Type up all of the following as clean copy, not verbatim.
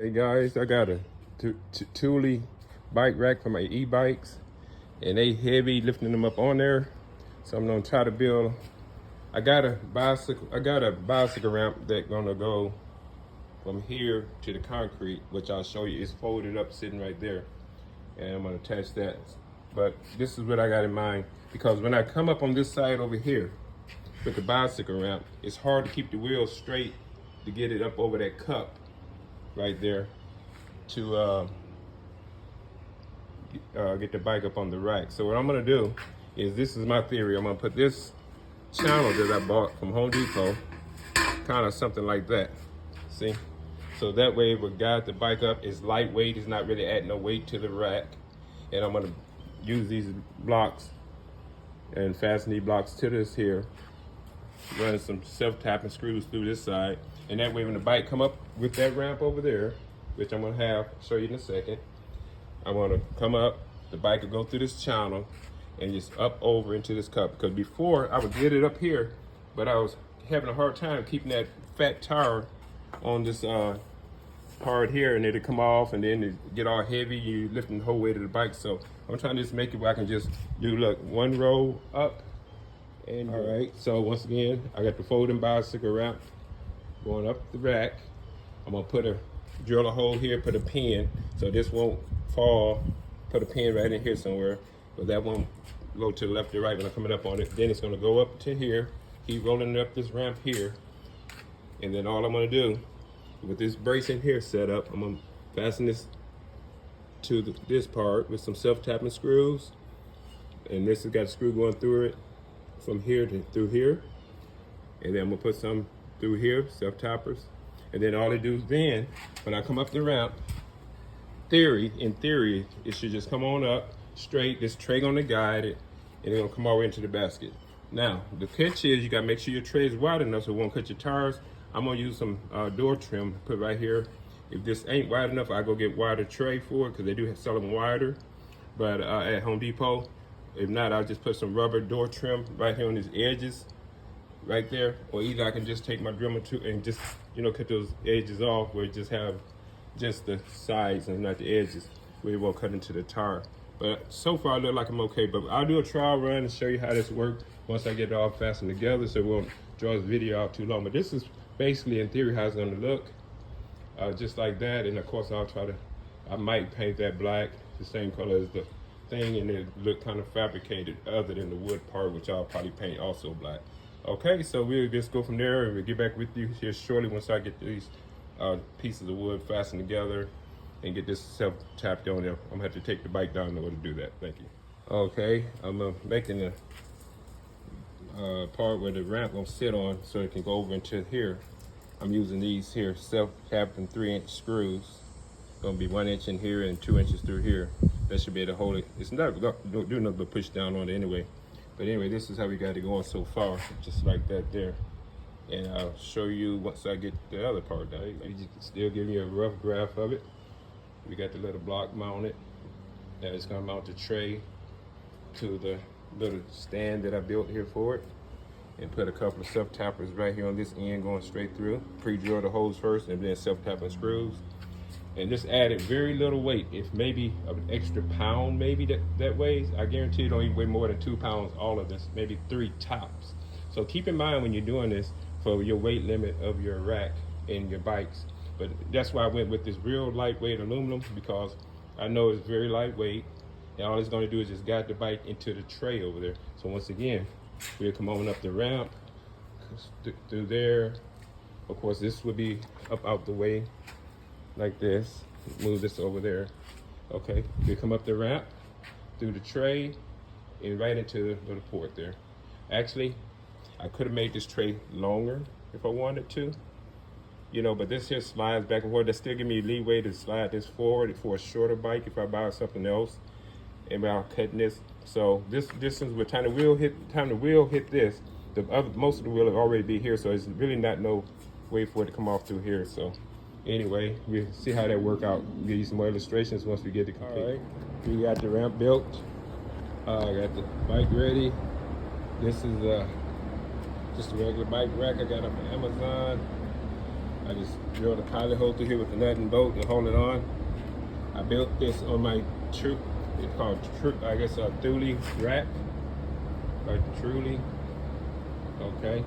Hey guys, I got a Thule bike rack for my e-bikes, and they heavy lifting them up on there. So I'm gonna try to build. I got a bicycle ramp that's gonna go from here to the concrete, which I'll show you. It's folded up, sitting right there, and I'm gonna attach that. But this is what I got in mind, because when I come up on this side over here with the bicycle ramp, it's hard to keep the wheels straight to get it up over that cup right there to get the bike up on the rack. So what I'm gonna do is, this is my theory, I'm gonna put this channel that I bought from Home Depot, kind of something like that, see? So that way it will guide the bike up. It's lightweight, it's not really adding no weight to the rack. And I'm gonna use these blocks and fasten these blocks to this here, run some self-tapping screws through this side, and that way when the bike come up with that ramp over there, which I'm gonna show you in a second, I'm gonna come up, the bike will go through this channel and just up over into this cup. Because before I would get it up here, but I was having a hard time keeping that fat tire on this part here, and it'd come off and then it get all heavy, you lifting the whole weight of the bike. So I'm trying to just make it where I can just do, look, one row up. And all right, so once again, I got the folding bicycle ramp going up the rack. I'm gonna drill a hole here, put a pin, so this won't fall. Put a pin right in here somewhere, but that won't go to the left or right when I'm coming up on it. Then it's gonna go up to here, keep rolling up this ramp here. And then all I'm gonna do, with this bracing here set up, I'm gonna fasten this to this part with some self-tapping screws. And this has got a screw going through it from here to through here. And then I'm gonna put some through here, self-tappers. And then all they do then, when I come up the ramp, in theory, it should just come on up straight. This tray gonna guide it, and it's gonna come all the way into the basket. Now, the catch is you gotta make sure your tray is wide enough so it won't cut your tires. I'm gonna use some door trim, put right here. If this ain't wide enough, I go get wider tray for it, because they do sell them wider, but at Home Depot. If not, I'll just put some rubber door trim right here on these edges, right there. Or either I can just take my Dremel tool and just, cut those edges off, where it just have just the sides and not the edges, where it won't cut into the tire. But so far, I look like I'm okay. But I'll do a trial run and show you how this works once I get it all fastened together, so it won't draw this video out too long. But this is basically, in theory, how it's gonna look, just like that. And of course, I might paint that black, the same color as the thing, and it look kind of fabricated other than the wood part, which I'll probably paint also black. Okay, so we'll just go from there, and we'll get back with you here shortly once I get these pieces of wood fastened together and get this self-tapped on there. I'm gonna have to take the bike down in order to do that. Thank you. Okay, I'm making the part where the ramp gonna sit on so it can go over into here. I'm using these here self-tapping 3-inch screws. Gonna be 1 inch in here and 2 inches through here. That should be able to hold it. It's not don't do nothing but push down on it anyway. But anyway, this is how we got it going so far, just like that there. And I'll show you once I get the other part done. You can still give you a rough graph of it. We got the little block mounted. Now it's gonna mount the tray to the little stand that I built here for it, and put a couple of self-tappers right here on this end going straight through. Pre-drill the holes first, and then self-tapping screws. And this added very little weight. If maybe an extra pound, maybe that weighs. I guarantee it don't even weigh more than 2 pounds, all of this, maybe 3 tops. So keep in mind when you're doing this for your weight limit of your rack and your bikes. But that's why I went with this real lightweight aluminum, because I know it's very lightweight, and all it's gonna do is just guide the bike into the tray over there. So once again, we'll come on up the ramp, through there. Of course, this would be up out the way, like this. Move this over there. Okay, we come up the ramp, through the tray, and right into the little port there. Actually, I could have made this tray longer if I wanted to, but this here slides back and forth. That still give me leeway to slide this forward for a shorter bike if I buy something else, and without cutting this. So this distance, with time the wheel hit this, most of the wheel will already be here, so it's really not no way for it to come off through here. So anyway, we'll see how that work out. Give you some more illustrations once we get it complete. All right, we got the ramp built. I got the bike ready. This is just a regular bike rack I got off of Amazon. I just drilled a pilot hole through here with a nut and bolt and hold it on. I built this on my Thule, it's called, I guess, a Thule rack, like Thule. Okay.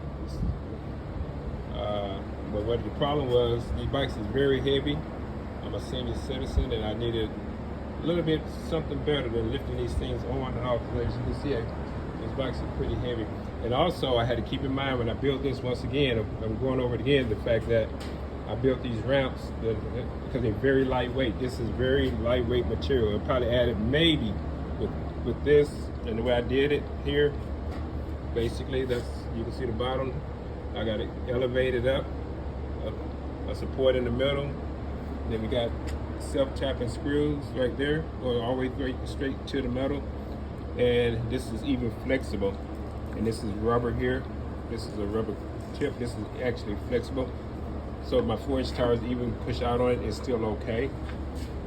But what the problem was, these bikes is very heavy. I'm a senior citizen and I needed a little bit something better than lifting these things on and off. As you can see, these bikes are pretty heavy. And also I had to keep in mind when I built this, once again, I'm going over it again, the fact that I built these ramps because they're very lightweight. This is very lightweight material. I probably added maybe with this and the way I did it here, basically that's, you can see the bottom. I got it elevated up, a support in the middle. Then we got self-tapping screws right there, going all the way straight to the metal. And this is even flexible. And this is rubber here. This is a rubber tip. This is actually flexible. So if my 4-inch tires even push out on it, it's still okay.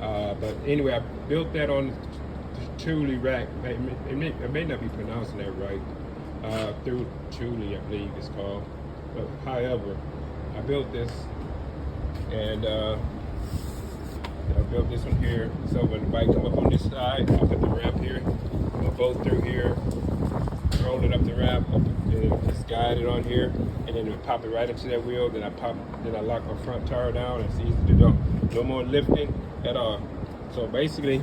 But anyway, I built that on the Thule rack. I may not be pronouncing that right. Through Thule, I believe it's called. But however, I built this, and I built this one here. So when the bike come up on this side, I'll put the ramp here. I'm gonna bolt through here, roll it up the ramp, and just guide it on here, and then pop it right into that wheel. Then I lock my front tire down. It's easy to do. No more lifting at all. So basically,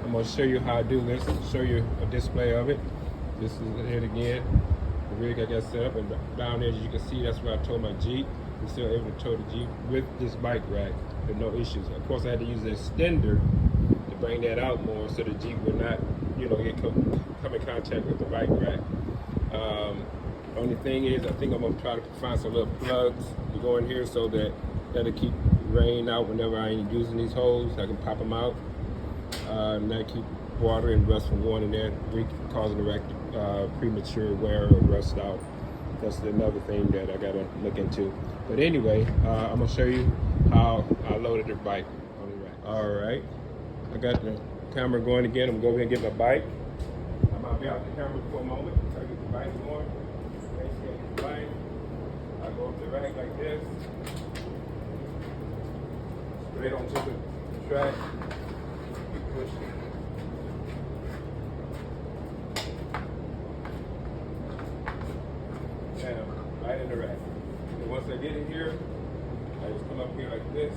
I'm gonna show you how I do this. Show you a display of it. This is it again. The rig I got set up, and down there, as you can see, that's where I tow my Jeep. I'm still able to tow the Jeep with this bike rack with no issues. Of course, I had to use an extender to bring that out more so the Jeep would not, come in contact with the bike rack. Only thing is, I think I'm gonna try to find some little plugs to go in here so that that'll keep rain out whenever I ain't using these holes. I can pop them out, and that keep water and rust from going in there, causing the rack premature wear or rust out. That's another thing that I gotta look into. But anyway, I'm gonna show you how I loaded the bike on the rack. All right, I got the camera going again. I'm gonna go ahead and get my bike. I'm gonna be out the camera for a moment. I get the bike going. Get the bike. I go up the rack like this, straight onto the track. Push. Right in the rack. And once I get in here, I just come up here like this.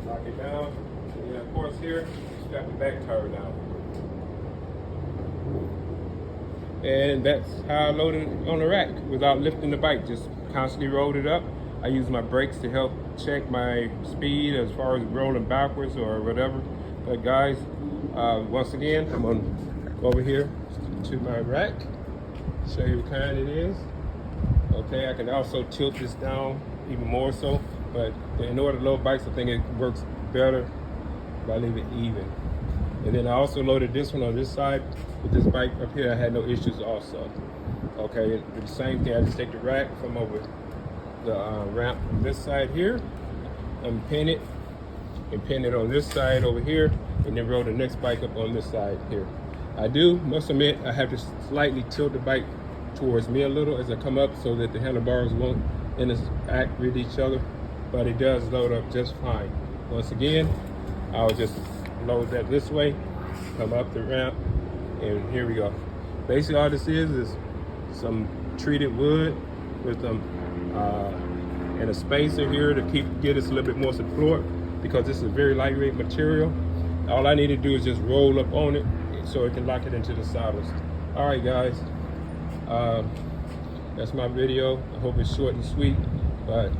Lock it down. And then of course here, strap the back tire down. And that's how I loaded it on the rack without lifting the bike. Just constantly rolled it up. I use my brakes to help check my speed as far as rolling backwards or whatever. But guys, once again, I'm gonna go over here to my rack, show you what kind it is. Okay, I can also tilt this down even more so, but in order to load bikes, I think it works better if I leave it even. And then I also loaded this one on this side. With this bike up here, I had no issues also. Okay, the same thing, I just take the rack from over the ramp from this side here, unpin it, and pin it on this side over here, and then roll the next bike up on this side here. I must admit, I have to slightly tilt the bike towards me a little as I come up so that the handlebars won't interact with each other, but it does load up just fine. Once again, I'll just load that this way, come up the ramp, and here we go. Basically all this is some treated wood with them and a spacer here to get us a little bit more support, because this is a very lightweight material. All I need to do is just roll up on it so it can lock it into the saddles. All right, guys, that's my video. I hope it's short and sweet, but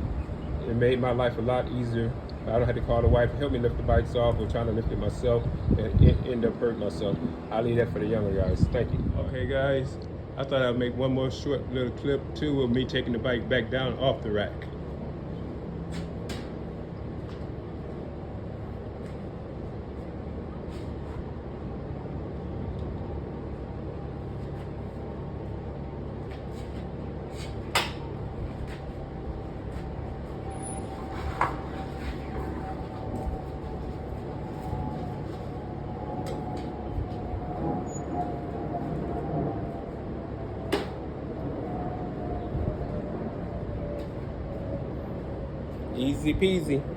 it made my life a lot easier. I don't have to call the wife to help me lift the bikes off or trying to lift it myself and end up hurting myself. I'll leave that for the younger guys. Thank you. Okay, guys, I thought I'd make one more short little clip too of me taking the bike back down off the rack. Easy peasy.